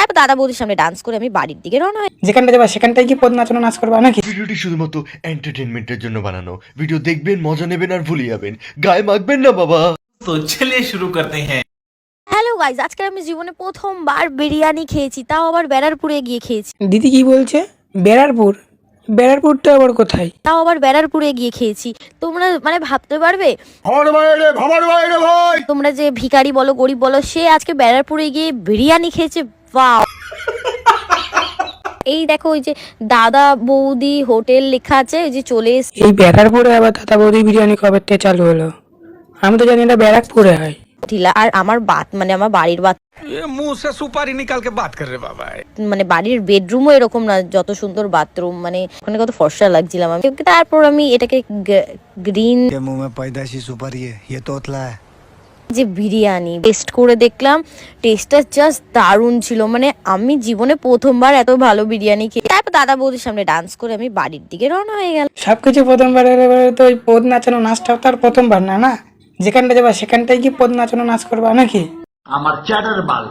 তারপর দাদা বৌদির সামনে ডান্স করে আমি বাড়ির দিকে রওনা হই। যেখানটা যাবা সেখানটাই কি পদ নাচানো নাচ করবা নাকি? ভিডিওটি শুধুমাত্র এন্টারটেনমেন্টের জন্য বানানো। ভিডিও দেখবেন, মজা নেবেন আর ভুলে যাবেন, গায়ে মাখবেন না বাবা। तो चलिए शुरू करते हैं। হ্যালো গাইজ, আজকে আমি জীবনে প্রথমবার বিরিয়ানি খেয়েছি, তাও আবার ব্যারাকপুরে গিয়ে খেয়েছি। দিদি কি বলছে? ব্যারাকপুর? ব্যারাকপুরটা আবার কোথায়? তাও আবার ব্যারাকপুরে গিয়ে খেয়েছি। তোমরা মানে ভাবতে পারবে, তোমরা যে ভিখারি বলো গরিব বলো, সে আজকে ব্যারাকপুরে গিয়ে বিরিয়ানি খেয়েছে। ওয়াও! এই দেখো, ওই যে দাদা বৌদি হোটেল লেখা আছে, ওই যে চলে এসেছি। এই ব্যারাকপুরে আবার দাদা বৌদি বিরিয়ানি কবে থেকে চালু হলো? আমি তো জানি এটা ব্যারাকপুরে হয়। আর আমার মানে আমার বাড়ির मुंह से सुपारी निकाल के बात कर रहे बाबा। মানে বাড়ির বেডরুমও এরকম না, যত সুন্দর বাথরুম, মানে ওখানে কত ফর্সা লাগছিলাম আমি। তারপর আমি এটাকে গ্রিন के मुंह में पैदाइशी सुपारी है, ये तोतला है। যে বিরিয়ানি টেস্ট করে দেখলাম, টেস্টটা জাস্ট দারুণ ছিল। মানে আমি জীবনে প্রথমবার এত ভালো বিরিয়ানি খেয়ে তারপর দাদা বৌদির সামনে ডান্স করে আমি বাড়ির দিকে রওনা হয়ে গেলাম। সবকিছু প্রথমবার এবারে তো ওই পদ নাচানো নাচটাও তার প্রথমবার না না? যেখানটা যাবা সেখানটাই কি পদ নাচানো নাচ করবা নাকি? আমার চ্যাটার বাল।